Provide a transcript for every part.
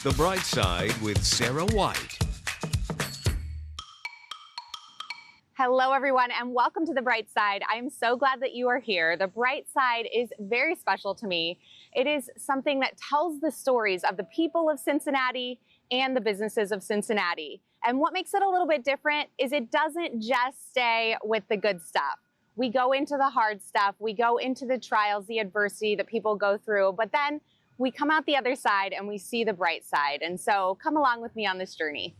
The Bright Side with Sarah White. Hello, everyone, and welcome to The Bright Side. I'm so glad that you are here. The Bright Side is very special to me. It is something that tells the stories of the people of Cincinnati and the businesses of Cincinnati. And what makes it a little bit different is it doesn't just stay with the good stuff. We go into the hard stuff. We go into the trials, the adversity that people go through, but then we come out the other side and we see the bright side. And so come along with me on this journey.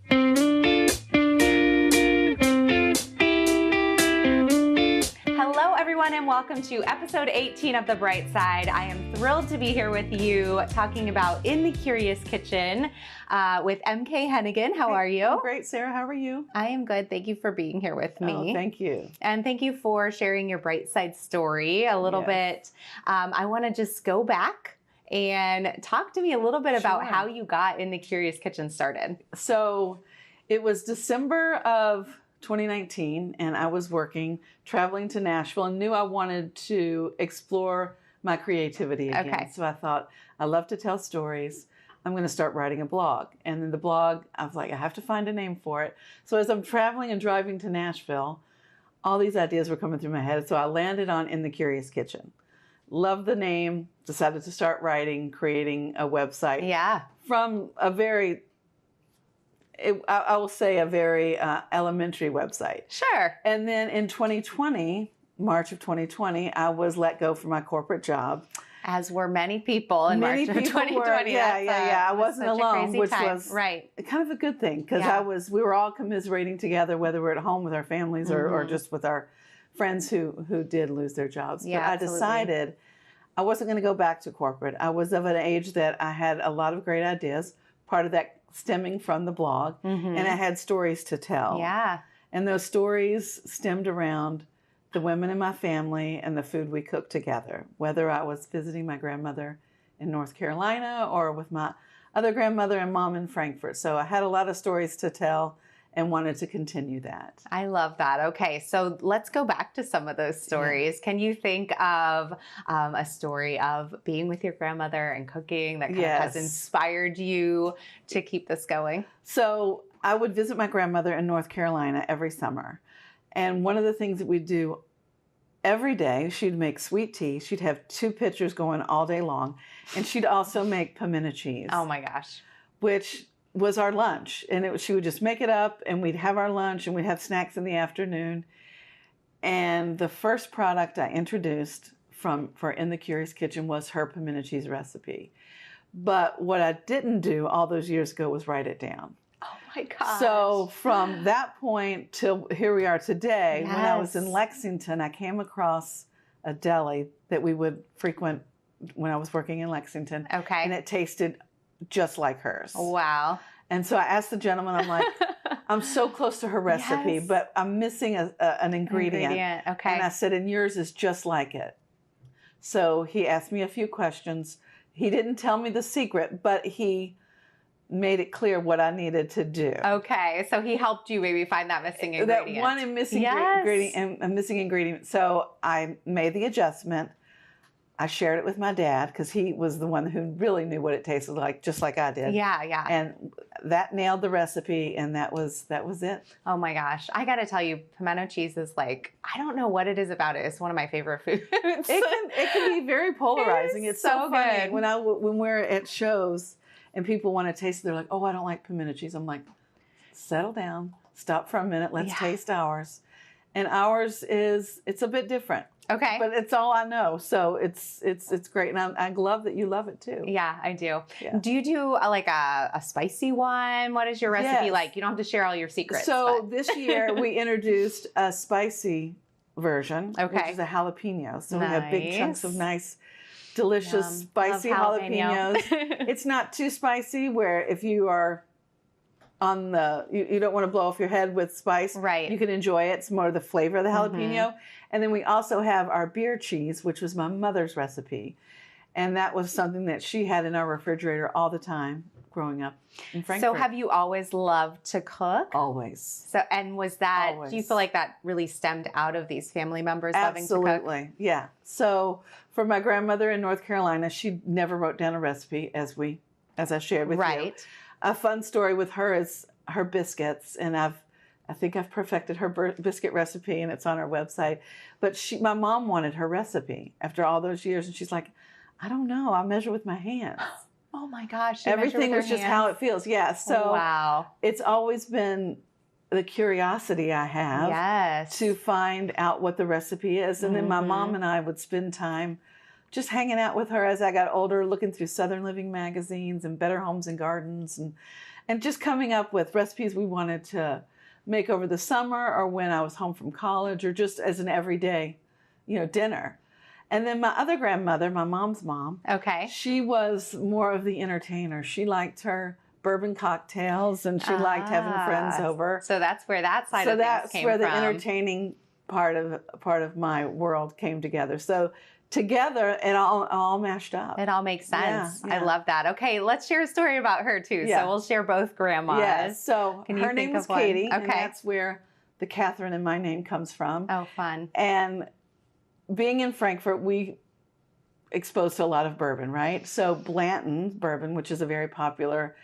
Hello, everyone, and welcome to episode 18 of The Bright Side. I am thrilled to be here with you talking about In the Curious Kitchen with MK Hennigan. How are you? I'm great, Sarah. How are you? I am good. Thank you for being here with me. Oh, thank you. And thank you for sharing your Bright Side story a little bit. I want to just go back and talk to me a little bit about how you got In the Curious Kitchen started. So it was December of 2019, and I was traveling to Nashville, and knew I wanted to explore my creativity again. Okay. So I thought, I love to tell stories. I'm going to start writing a blog. And then the blog, I was like, I have to find a name for it. So as I'm traveling and driving to Nashville, all these ideas were coming through my head. So I landed on In the Curious Kitchen. Loved the name, decided to start writing, creating a website. Yeah. From a very, I will say a very elementary website. Sure. And then in 2020, March of 2020, I was let go from my corporate job. As were many people in March of 2020. I wasn't alone, which time. was right. kind of a good thing, because we were all commiserating together, whether we're at home with our families or just with our friends who did lose their jobs. Yeah, but I decided I wasn't going to go back to corporate. I was of an age that I had a lot of great ideas, part of that stemming from the blog, and I had stories to tell. Yeah. And those stories stemmed around the women in my family and the food we cooked together, whether I was visiting my grandmother in North Carolina or with my other grandmother and mom in Frankfurt. So I had a lot of stories to tell and wanted to continue that. I love that. Okay, so let's go back to some of those stories. Yeah. Can you think of a story of being with your grandmother and cooking that kind of has inspired you to keep this going? So I would visit my grandmother in North Carolina every summer. And one of the things that we'd do every day, she'd make sweet tea. She'd have 2 pitchers going all day long. And she'd also make pimento cheese. Oh my gosh. Which was our lunch. And she would just make it up, and we'd have our lunch, and we'd have snacks in the afternoon. And the first product I introduced for In the Curious Kitchen was her pimento cheese recipe. But what I didn't do all those years ago was write it down. Oh my gosh. So from that point till here we are today, when I was in Lexington, I came across a deli that we would frequent when I was working in Lexington. Okay. And it tasted just like hers. Wow. And so I asked the gentleman, I'm like, I'm so close to her recipe, but I'm missing an ingredient. Okay. And I said, and yours is just like it. So he asked me a few questions. He didn't tell me the secret, but he made it clear what I needed to do. Okay, so he helped you maybe find that missing ingredient. That one missing ingredient, a missing ingredient. So I made the adjustment. I shared it with my dad, because he was the one who really knew what it tasted like, just like I did. Yeah, yeah. And that nailed the recipe, and that was it. Oh my gosh. I got to tell you, pimento cheese is like, I don't know what it is about it. It's one of my favorite foods. It can be very polarizing. It's so funny. good. When we're at shows and people want to taste it, they're like, oh, I don't like pimento cheese. I'm like, settle down, stop for a minute, let's taste ours. And ours it's a bit different. Okay. But it's all I know. So it's great. And I love that you love it too. Yeah, I do. Yeah. Do you do a spicy one? What is your recipe like? You don't have to share all your secrets. So this year we introduced a spicy version, which is a jalapeno. So we have big chunks of nice, delicious, spicy jalapenos. It's not too spicy, where if you are on you don't want to blow off your head with spice. Right. You can enjoy it. It's more the flavor of the jalapeno. And then we also have our beer cheese, which was my mother's recipe. And that was something that she had in our refrigerator all the time growing up in Frankfurt. So have you always loved to cook? Always. So, and was that, Always. do you feel like that really stemmed out of these family members loving to cook? Absolutely, yeah. So for my grandmother in North Carolina, she never wrote down a recipe, as we as I shared with you. Right. A fun story with her is her biscuits, and I think I've perfected her biscuit recipe, and it's on our website. But my mom wanted her recipe after all those years, and she's like, I don't know, I'll measure with my hands. Oh my gosh. Everything was just how it feels. Yeah. So wow. It's always been the curiosity I have to find out what the recipe is. And then my mom and I would spend time just hanging out with her as I got older, looking through Southern Living magazines and Better Homes and Gardens, and just coming up with recipes we wanted to make over the summer or when I was home from college or just as an everyday, dinner. And then my other grandmother, my mom's mom, she was more of the entertainer. She liked her bourbon cocktails, and she liked having friends over. So that's where that side of things came from. So that's where the entertaining part of my world came together. So together, it all mashed up. It all makes sense. Yeah. I love that. Okay, let's share a story about her too. Yeah. So we'll share both grandmas. Yeah. So her name is Katie, and that's where the Catherine in my name comes from. Oh, fun. And being in Frankfurt, we exposed to a lot of bourbon, right? So Blanton bourbon, which is a very popular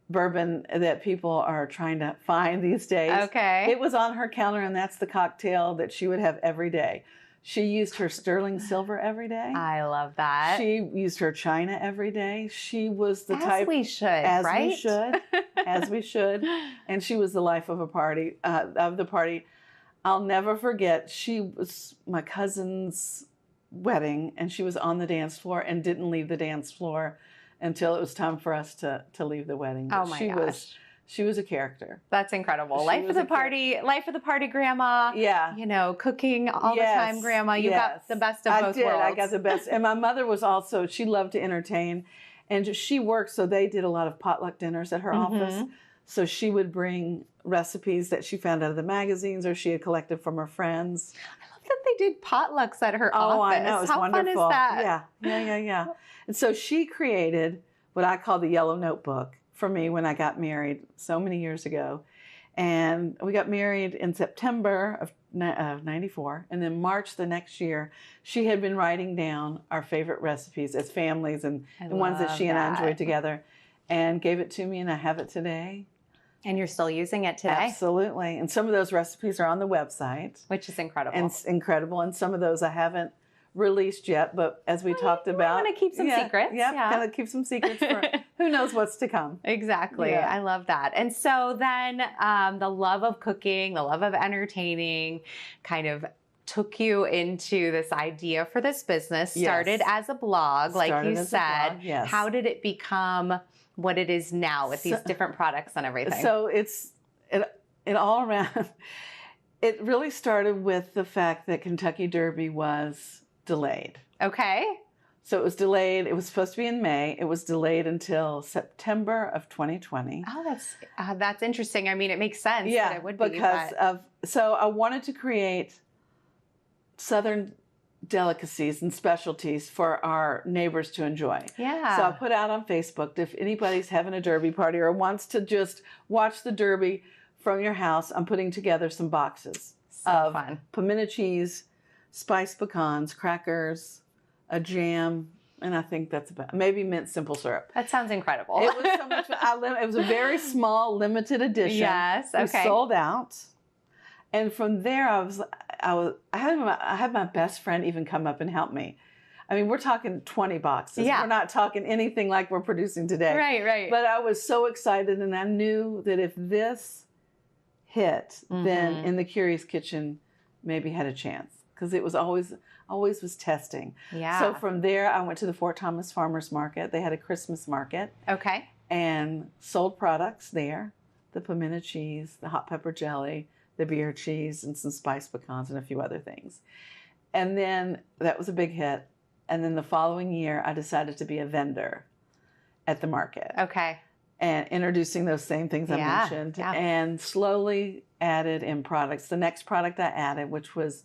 bourbon that people are trying to find these days. Okay. It was on her counter, and that's the cocktail that she would have every day. She used her sterling silver every day. I love that. She used her china every day. She was the type. As we should, as right? we should. As we should. And she was the life of the party. I'll never forget. She was my cousin's wedding, and she was on the dance floor and didn't leave the dance floor until it was time for us to leave the wedding. But oh my gosh. She was a character. That's incredible. Life of the party grandma. Yeah. Cooking all the time grandma. You got the best of both worlds. I got the best. And my mother was also, she loved to entertain. And she worked, so they did a lot of potluck dinners at her office. So she would bring recipes that she found out of the magazines or she had collected from her friends. I love that they did potlucks at her office. Oh, I know. It's wonderful. Fun is that? Yeah. And so she created what I call the Yellow Notebook for me when I got married so many years ago. And we got married in September of 94. And then March the next year, she had been writing down our favorite recipes as families and the ones that she and I enjoyed together, and gave it to me, and I have it today. And you're still using it today? Absolutely. And some of those recipes are on the website. Which is incredible. And it's incredible. And some of those I haven't released yet, but as we talked about, I'm going to keep some secrets. Yeah, going to keep some secrets for who knows what's to come. Exactly. Yeah. I love that. And so then the love of cooking, the love of entertaining kind of took you into this idea for this business. Started as a blog, like you said. Yes. How did it become what it is now with these different products and everything? So it all around, it really started with the fact that Kentucky Derby was delayed. Okay. So it was delayed. It was supposed to be in May. It was delayed until September of 2020. Oh, that's interesting. I mean, it makes sense that it would be. So I wanted to create Southern delicacies and specialties for our neighbors to enjoy. Yeah. So I put out on Facebook, if anybody's having a Derby party or wants to just watch the Derby from your house, I'm putting together some boxes of pimento cheese, spiced pecans, crackers, a jam, and I think that's about maybe mint simple syrup. That sounds incredible. It was so much fun. It was a very small, limited edition. Yes. Okay. It sold out, and from there I had my best friend even come up and help me. I mean, we're talking 20 boxes. Yeah. We're not talking anything like we're producing today. Right. But I was so excited, and I knew that if this hit, then In the Curious Kitchen maybe had a chance. Because it was always was testing. Yeah. So from there, I went to the Fort Thomas Farmers Market. They had a Christmas market. Okay. And sold products there. The pimento cheese, the hot pepper jelly, the beer cheese, and some spiced pecans and a few other things. And then that was a big hit. And then the following year, I decided to be a vendor at the market. Okay. And introducing those same things I mentioned. Yeah. And slowly added in products. The next product I added, which was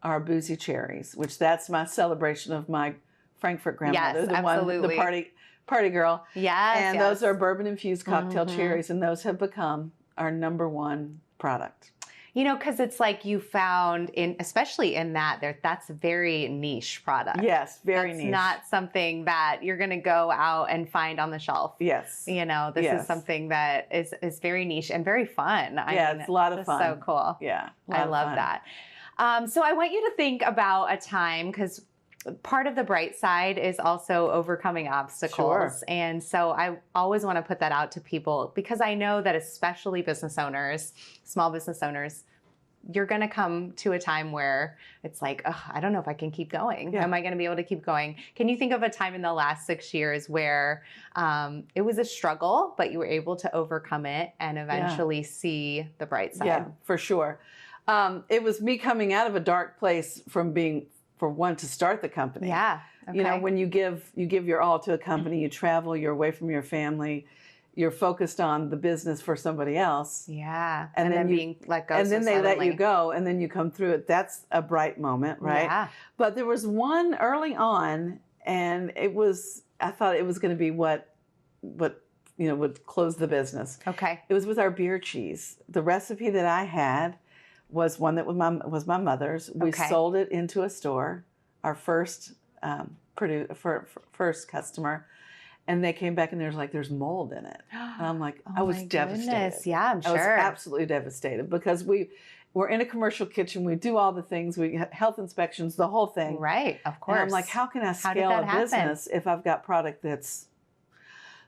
our boozy cherries, which that's my celebration of my Frankfurt grandmother, Yes, the absolutely. one, the party girl. Yes. And those are bourbon infused cocktail cherries, and those have become our #1 product. You know, because it's like you found especially in that's a very niche product. Yes, very that's niche. Not something that you're going to go out and find on the shelf. Yes. You know, this is something that is very niche and very fun. I mean, it's a lot of fun. So cool. Yeah. I love that. So I want you to think about a time, because part of the bright side is also overcoming obstacles. Sure. And so I always want to put that out to people, because I know that especially business owners, small business owners, you're going to come to a time where it's like, oh, I don't know if I can keep going. Yeah. Am I going to be able to keep going? Can you think of a time in the last 6 years where it was a struggle, but you were able to overcome it and eventually see the bright side? Yeah, for sure. It was me coming out of a dark place from being, for one, to start the company. Yeah. Okay. You know, when you give your all to a company, you travel, you're away from your family, you're focused on the business for somebody else. Yeah. And then being let go. And then so they suddenly. let you go, and then you come through it. That's a bright moment, right? Yeah. But there was one early on, and I thought it was going to be what would close the business. Okay. It was with our beer cheese. The recipe that I had was one that was my mother's. We sold it into a store, our first first customer, and they came back and there's like, there's mold in it. And I'm like, I was devastated. Goodness. Yeah, I'm sure. I was absolutely devastated, because we're in a commercial kitchen. We do all the things. We have health inspections, the whole thing. Right, of course. And I'm like, how can I scale a business if I've got product that's...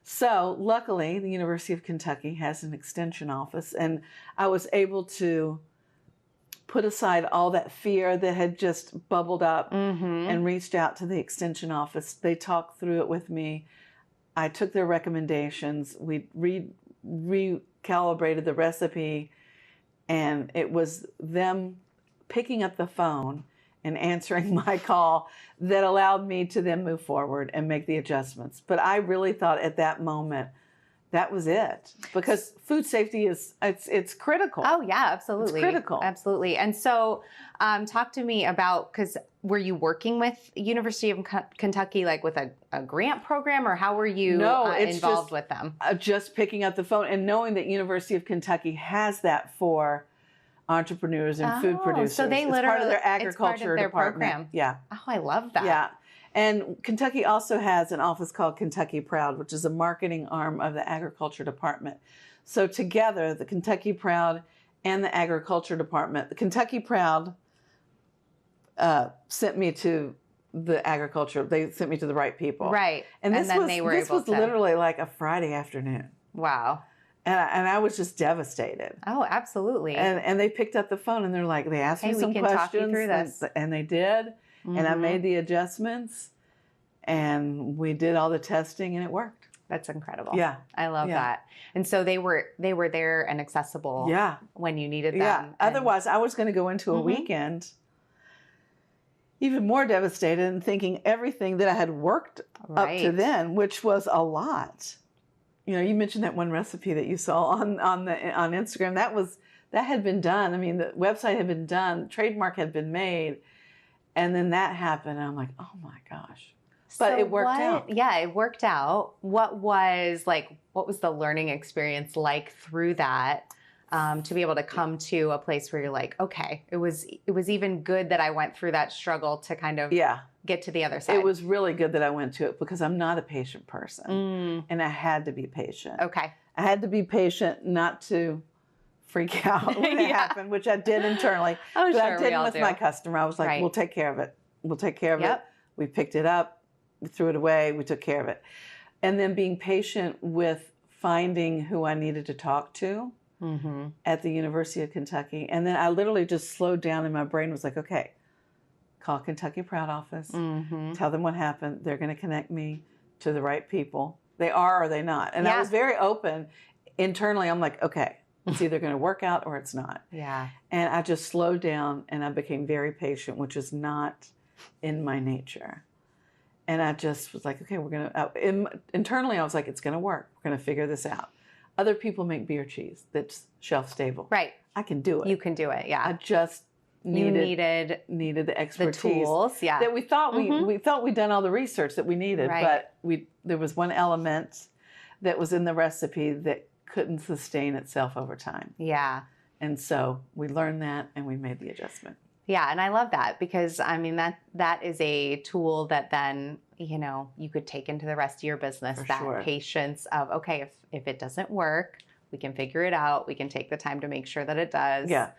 So luckily, the University of Kentucky has an extension office, and I was able to put aside all that fear that had just bubbled up and reached out to the extension office. They talked through it with me. I took their recommendations. We recalibrated the recipe, and it was them picking up the phone and answering my call that allowed me to then move forward and make the adjustments. But I really thought at that moment, that was it, because food safety it's critical. Oh yeah, absolutely. It's critical. Absolutely. And so talk to me about, because were you working with University of Kentucky, like with a grant program, or how were you involved with them? Just picking up the phone and knowing that University of Kentucky has that for entrepreneurs and food producers. So they literally, it's part of their agriculture it's part of their department. program. Yeah. Oh, I love that. Yeah. And Kentucky also has an office called Kentucky Proud, which is a marketing arm of the agriculture department. So together, the Kentucky Proud and the agriculture department, the Kentucky Proud sent me to the agriculture. They sent me to the right people. Right. And this was to... literally like a Friday afternoon. Wow. And I was just devastated. Oh, absolutely. And they picked up the phone and they're like, they asked me some questions. Talk you through this. And they did. And I made the adjustments, and we did all the testing, and it worked. That's incredible. Yeah. I love that. And so they were there and accessible when you needed them. Yeah. Otherwise, I was going to go into a weekend even more devastated and thinking everything that I had worked up to then, which was a lot. You know, you mentioned that one recipe that you saw on Instagram. That had been done. I mean, the website had been done, the trademark had been made, and then that happened. And I'm like, oh my gosh. But so it worked out. Yeah, it worked out. What was the learning experience like through that, to be able to come to a place where you're like, okay, it was even good that I went through that struggle to kind of get to the other side. It was really good that I went to it, because I'm not a patient person, and I had to be patient. Okay. I had to be patient not to freak out when it happened, which I did internally. Oh, but sure, I did with my customer. I was like, we'll take care of it. We'll take care of it. We picked it up, we threw it away, we took care of it. And then being patient with finding who I needed to talk to at the University of Kentucky. And then I literally just slowed down, and my brain was like, okay, call Kentucky Proud office, tell them what happened. They're going to connect me to the right people. They are or they not. And I was very open. Internally, I'm like, okay, it's either going to work out or it's not. Yeah. And I just slowed down, and I became very patient, which is not in my nature. And I just was like, okay, we're going to, internally I was like, it's going to work. We're going to figure this out. Other people make beer cheese that's shelf stable. Right. I can do it. You can do it, yeah. I just needed the expertise. The tools, that we thought we thought we'd done all the research that we needed, but there was one element that was in the recipe that couldn't sustain itself over time. Yeah. And so we learned that and we made the adjustment. Yeah, and I love that because I mean that is a tool that then, you know, you could take into the rest of your business. For that sure. patience of, okay, if it doesn't work, we can figure it out. We can take the time to make sure that it does. Yeah.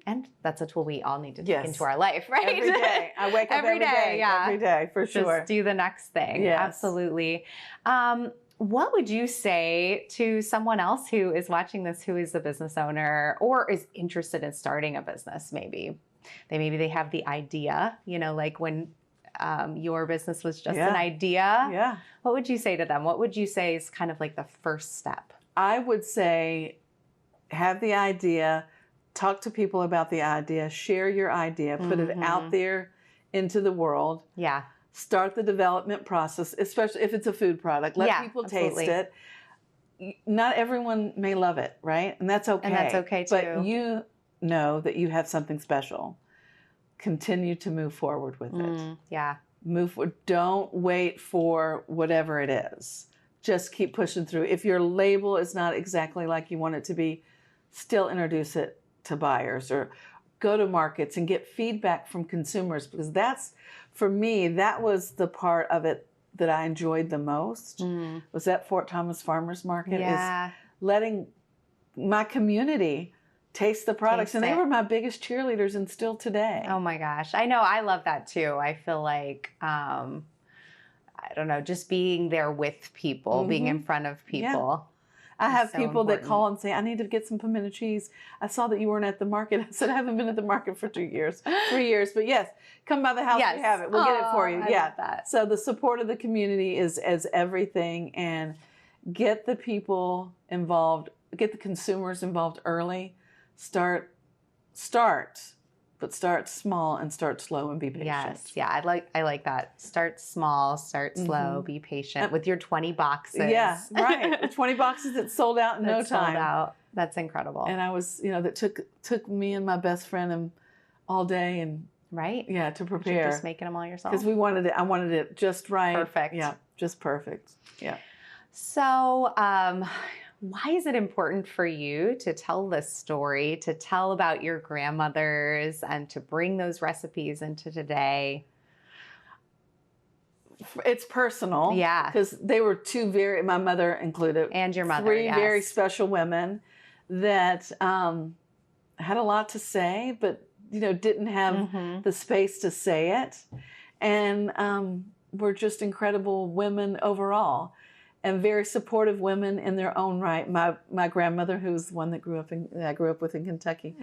And that's a tool we all need to take Yes. into our life, right? Every day. I wake up every day. yeah. Every day, for sure. Just do the next thing. Yes. Absolutely. What would you say to someone else who is watching this, who is a business owner or is interested in starting a business? Maybe they have the idea, you know, like when your business was just an idea. Yeah. What would you say to them? What would you say is kind of like the first step? I would say have the idea, talk to people about the idea, share your idea, put it out there into the world. Yeah. Start the development process, especially if it's a food product. Let people taste it. Not everyone may love it, right? And that's okay. And that's okay too. But you know that you have something special. Continue to move forward with it. Yeah. Move forward. Don't wait for whatever it is. Just keep pushing through. If your label is not exactly like you want it to be, still introduce it to buyers or go to markets and get feedback from consumers, because that's, for me, that was the part of it that I enjoyed the most, was at Fort Thomas Farmers Market, is letting my community taste the products. And they were my biggest cheerleaders and still today. Oh my gosh. I know. I love that too. I feel like, I don't know, just being there with people, being in front of people. I have people that call and say, I need to get some pimento cheese. I saw that you weren't at the market. I said, I haven't been at the market for 3 years. But yes, come by the house. We have it. We'll get it for you. I love that. So the support of the community is everything, and get the people involved, get the consumers involved early. Start, but start small and start slow and be patient. Yes. Yeah. I like that. Start small, start slow, be patient with your 20 boxes. Yeah, right. The 20 boxes that sold out in no time. Sold out. That's incredible. And I was, that took me and my best friend all day and to prepare. You're just making them all yourself. Because I wanted it just right. Perfect. Yeah, just perfect. Yeah. So, why is it important for you to tell this story, to tell about your grandmothers and to bring those recipes into today? It's personal. Yeah. Because they were my mother included. And your mother, three very special women that had a lot to say, but, didn't have the space to say it. And were just incredible women overall. And very supportive women in their own right. My grandmother, who's the one that I grew up with in Kentucky,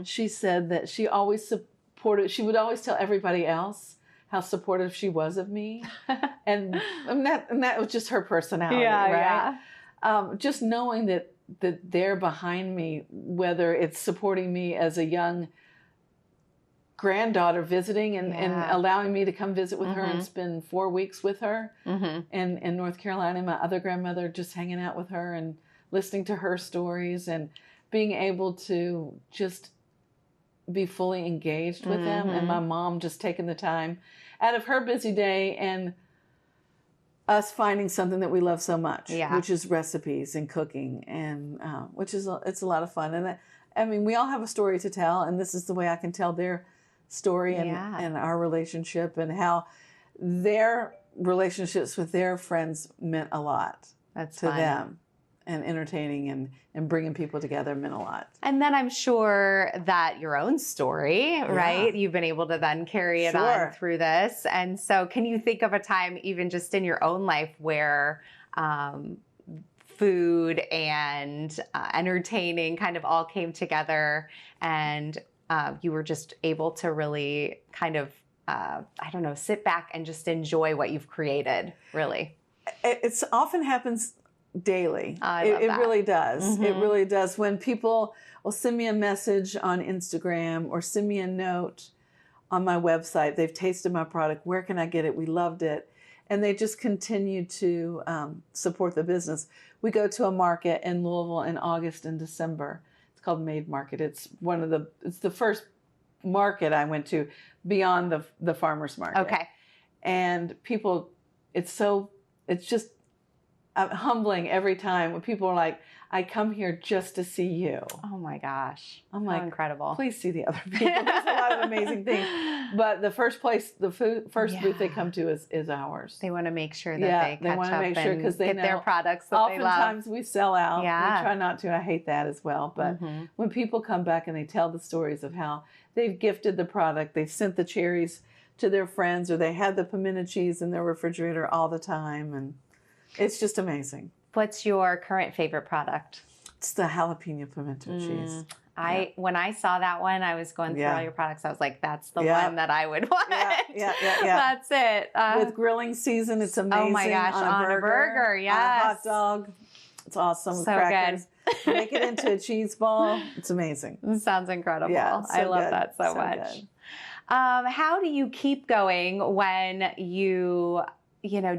she said that she always supported. She would always tell everybody else how supportive she was of me, and that was just her personality, right? Yeah. Just knowing that they're behind me, whether it's supporting me as a young granddaughter visiting and allowing me to come visit with her and spend 4 weeks with her in North Carolina. My other grandmother, just hanging out with her and listening to her stories and being able to just be fully engaged with them. And my mom just taking the time out of her busy day and us finding something that we love so much, which is recipes and cooking, and it's a lot of fun. And I mean, we all have a story to tell, and this is the way I can tell their story and our relationship, and how their relationships with their friends meant a lot to them, and entertaining and bringing people together meant a lot. And then I'm sure that your own story, right? You've been able to then carry it on through this. And so can you think of a time, even just in your own life, where food and entertaining kind of all came together, and you were just able to really kind of, sit back and just enjoy what you've created, really? It often happens daily. I love that. It really does. It really does. When people will send me a message on Instagram or send me a note on my website, they've tasted my product, where can I get it? We loved it. And they just continue to support the business. We go to a market in Louisville in August and December. It's called Made Market. It's the first market I went to beyond the farmer's market. Okay. And people, it's just, humbling every time when people are like, I come here just to see you. Oh my gosh. I'm How like, incredible. Please see the other people. There's a lot of amazing things. But the first booth they come to is ours. They want to make sure that they want catch to up make sure because they get know their products that they love. Oftentimes we sell out. Yeah. We try not to. I hate that as well. But when people come back and they tell the stories of how they've gifted the product, they've sent the cherries to their friends, or they had the pimento cheese in their refrigerator all the time, and it's just amazing. What's your current favorite product? It's the jalapeno pimento cheese. When I saw that one, I was going through all your products. I was like, that's the one that I would want. Yeah. That's it. With grilling season, it's amazing. Oh my gosh, on a burger, yes. On a hot dog. It's awesome. So with crackers. Good. Make it into a cheese ball. It's amazing. It sounds incredible. Yeah, I love that so much. Good. How do you keep going when you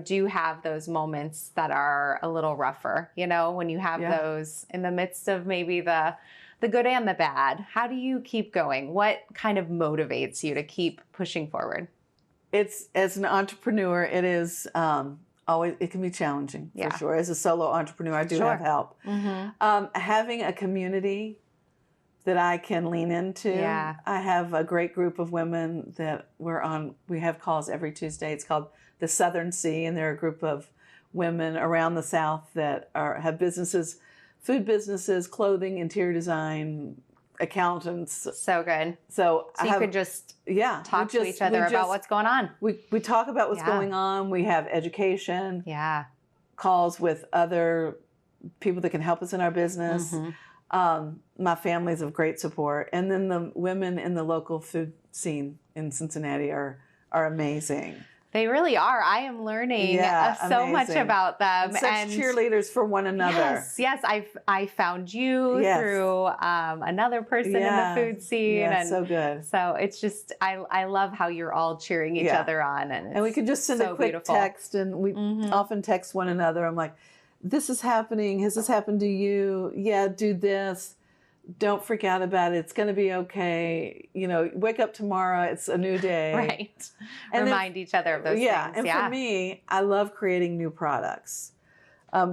do have those moments that are a little rougher, when you have those in the midst of maybe the good and the bad? How do you keep going? What kind of motivates you to keep pushing forward? It's, as an entrepreneur, it is always, it can be challenging for sure. As a solo entrepreneur, I do have help. Having a community that I can lean into. Yeah. I have a great group of women that we have calls every Tuesday. It's called the Southern Sea, and they're a group of women around the South that have businesses, food businesses, clothing, interior design, accountants. So good. So you could just talk to each other about what's going on. We talk about what's going on. We have education. Yeah. Calls with other people that can help us in our business. My family's of great support. And then the women in the local food scene in Cincinnati are amazing. They really are. I am learning so much about them. And such cheerleaders for one another. Yes. I found you through another person in the food scene. Yeah, so good. So it's just, I love how you're all cheering each other on. And we can just send a quick text, and we often text one another. I'm like, this is happening. Has this happened to you? Yeah, do this. Don't freak out about it. It's going to be okay. Wake up tomorrow. It's a new day. Right. And remind each other of those things. And for me, I love creating new products.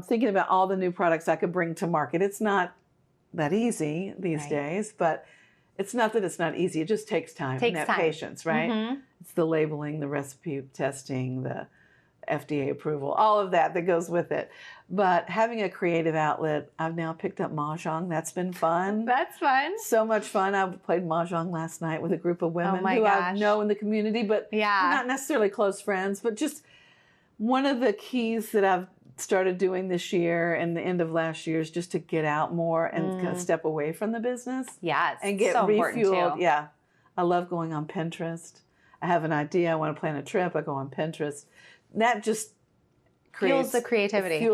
Thinking about all the new products I could bring to market. It's not that easy these days, but it's not that it's not easy. It just takes time. Patience, right? It's the labeling, the recipe testing, the FDA approval, all of that goes with it. But having a creative outlet, I've now picked up Mahjong. That's been fun. That's fun. So much fun. I played Mahjong last night with a group of women who I know in the community, but not necessarily close friends. But just one of the keys that I've started doing this year and the end of last year is just to get out more and kind of step away from the business. Yeah, and get so refueled. Yeah. I love going on Pinterest. I have an idea. I want to plan a trip. I go on Pinterest. That just fuels the creativity.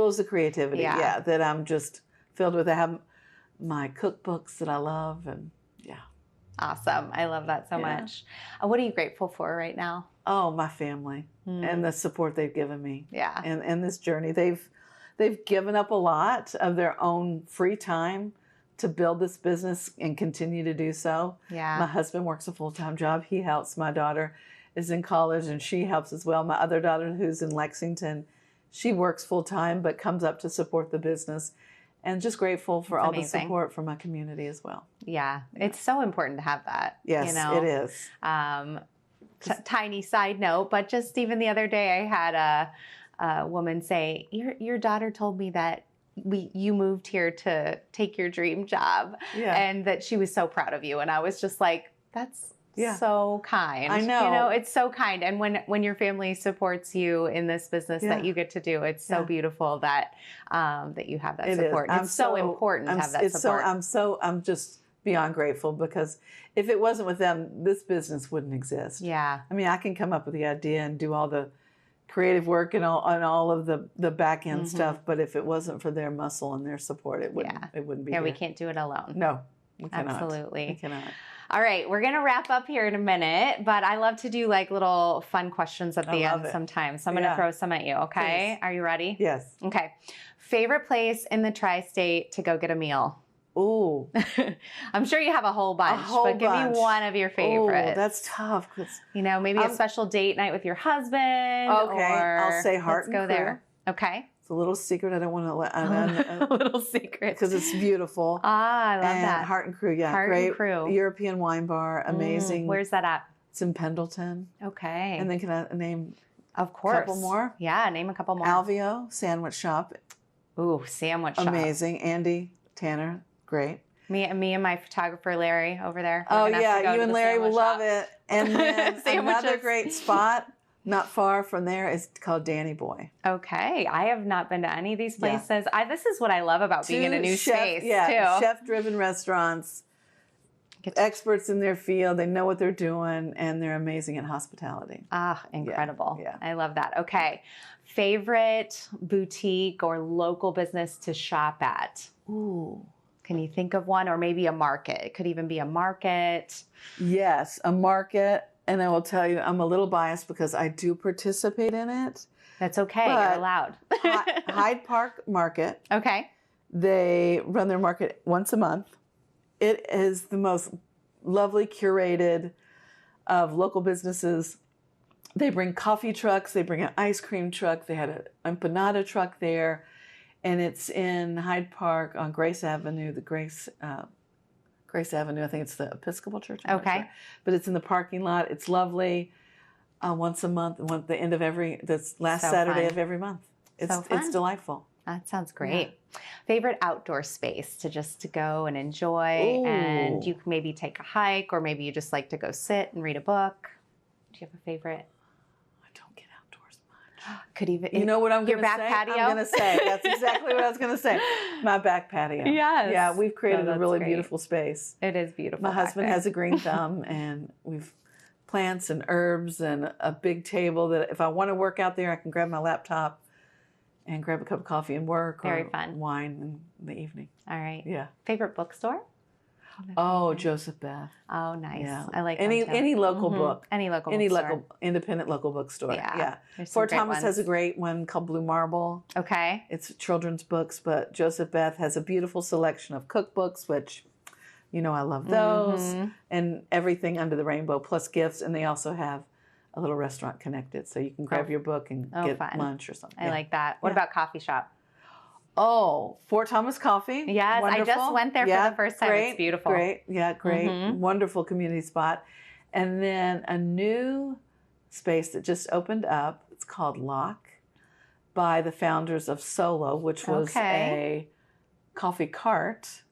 Yeah, that I'm just filled with. I have my cookbooks that I love, and awesome. I love that so much. What are you grateful for right now? Oh, my family and the support they've given me. Yeah, and this journey, they've given up a lot of their own free time to build this business and continue to do so. Yeah, my husband works a full-time job. He helps. My daughter is in college and she helps as well. My other daughter, who's in Lexington, she works full-time but comes up to support the business. And just grateful for all the support from my community as well. Yeah, it's so important to have that. Yes, it is. Tiny side note, but just even the other day I had a woman say, your daughter told me that you moved here to take your dream job and that she was so proud of you. And I was just like, that's so kind. I know. It's so kind. And when your family supports you in this business that you get to do, it's so beautiful that that you have that support. It's so important to have that support. I'm just beyond grateful, because if it wasn't with them, this business wouldn't exist. Yeah. I mean, I can come up with the idea and do all the creative work and all of the back end stuff, but if it wasn't for their muscle and their support, it wouldn't be. Yeah, we can't do it alone. No, we cannot. Absolutely. We cannot. All right, we're going to wrap up here in a minute, but I love to do like little fun questions at the end sometimes. So I'm going to throw some at you, okay? Please. Are you ready? Yes. Okay. Favorite place in the tri-state to go get a meal? Ooh. I'm sure you have a whole bunch, but give me one of your favorites. Oh, that's tough. Maybe a special date night with your husband. Okay, or I'll say Heart let's go there. Okay. It's a little secret. I don't want to let A little secret. because it's beautiful. Ah, I love And that. Heart and Crew, yeah, Heart great and Crew. European wine bar, amazing. Where's that at? It's in Pendleton. Okay. And then can I name of course. a couple more? Yeah, name a couple more. Alveo Sandwich Shop, Ooh, sandwich shop. amazing. Andy Tanner, great. Me and my photographer Larry over there. Oh yeah, you and Larry will love it. And then another great spot not far from there is called Danny Boy. Okay, I have not been to any of these places. This is what I love about being in a new space too. Chef-driven restaurants, experts in their field. They know what they're doing, and they're amazing at hospitality. Ah, incredible. Yeah. I love that. Okay, favorite boutique or local business to shop at? Ooh. Can you think of one, or maybe a market? It could even be a market. Yes, a market. And I will tell you, I'm a little biased because I do participate in it. That's okay. But You're allowed. Hyde Park Market. Okay. They run their market once a month. It is the most lovely curated of local businesses. They bring coffee trucks. They bring an ice cream truck. They had an empanada truck there. And it's in Hyde Park on Grace Avenue, Grace Avenue. I think it's the Episcopal Church. Okay. But it's in the parking lot. It's lovely. Once a month, the end of that's last Saturday of every month. It's delightful. That sounds great. Yeah. Favorite outdoor space to go and enjoy. Ooh. And you can maybe take a hike, or maybe you just like to go sit and read a book. Do you have a favorite? I don't get outdoors much. Could even, you know what I'm going to say? Your back patio? I'm going to say. That's exactly what I was going to say. My back patio. Yes. Yeah, we've created a really beautiful space. It is beautiful. My husband has a green thumb, and we've plants and herbs and a big table that if I want to work out there, I can grab my laptop and grab a cup of coffee and work. Very fun. Wine in the evening. All right. Yeah. Favorite bookstore? Oh, Joseph Beth. Oh, nice. Yeah. I like any local book. Any local independent local bookstore. Yeah. Fort Thomas has a great one called Blue Marble. Okay. It's children's books, but Joseph Beth has a beautiful selection of cookbooks, which, I love those, and everything under the rainbow, plus gifts. And they also have a little restaurant connected, so you can grab your book and get lunch or something. I like that. What about coffee shop? Oh, Fort Thomas Coffee. Yes, wonderful. I just went there for the first time. Great, it's beautiful. Great. Wonderful community spot. And then a new space that just opened up. It's called Lock, by the founders of Solo, which was a coffee cart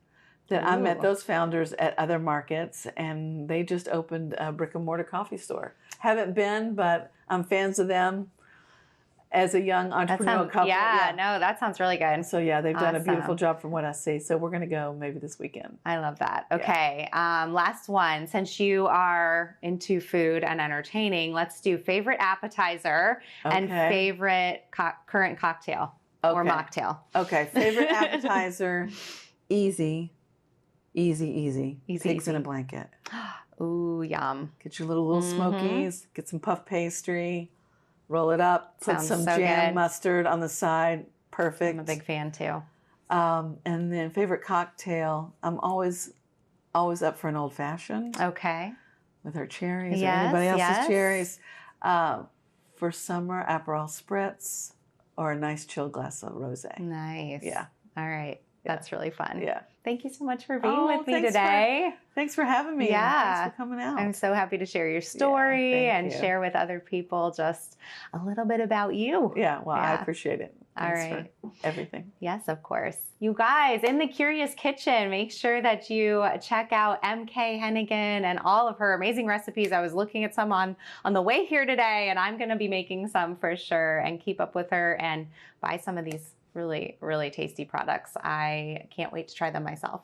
that I met those founders at other markets, and they just opened a brick and mortar coffee store. Haven't been, but I'm fans of them as a young entrepreneurial couple. No, that sounds really good. So they've done a beautiful job from what I see. So we're going to go maybe this weekend. I love that. Okay. Last one. Since you are into food and entertaining, let's do favorite appetizer and favorite current cocktail or mocktail. Okay. Favorite appetizer, easy. Pigs in a blanket. Ooh, yum. Get your little smokies, get some puff pastry, roll it up, put some jam mustard on the side. Perfect. I'm a big fan too. And then favorite cocktail, I'm always up for an old fashioned. Okay. With our cherries or anybody else's cherries. For summer, Aperol Spritz or a nice chilled glass of rosé. Nice. Yeah. All right. That's really fun. Yeah. Thank you so much for being with me today. Thanks for having me. Yeah. Thanks for coming out. I'm so happy to share your story and share with other people just a little bit about you. Yeah. Well, I appreciate it. Thanks for everything. Yes, of course. You guys, in the Curious Kitchen, make sure that you check out MK Hennigan and all of her amazing recipes. I was looking at some on the way here today, and I'm going to be making some for sure, and keep up with her and buy some of these really, really tasty products. I can't wait to try them myself.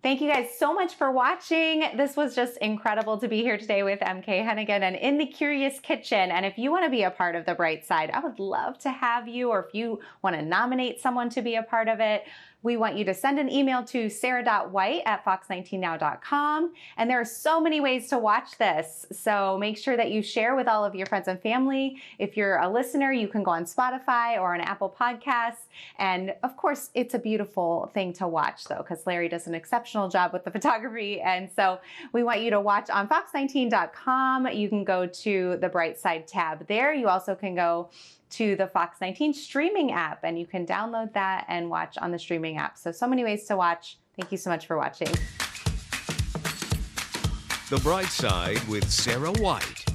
Thank you guys so much for watching. This was just incredible to be here today with MK Hennigan and in the Curious Kitchen. And if you want to be a part of the Bright Side, I would love to have you, or if you want to nominate someone to be a part of it, we want you to send an email to sarah.white@fox19now.com. And there are so many ways to watch this. So make sure that you share with all of your friends and family. If you're a listener, you can go on Spotify or on Apple Podcasts. And of course, it's a beautiful thing to watch though, because Larry does an exceptional exceptional job with the photography. And so we want you to watch on fox19.com. You can go to the Bright Side tab there. You also can go to the Fox 19 streaming app, and you can download that and watch on the streaming app. So many ways to watch. Thank you so much for watching. The Bright Side with Sarah White.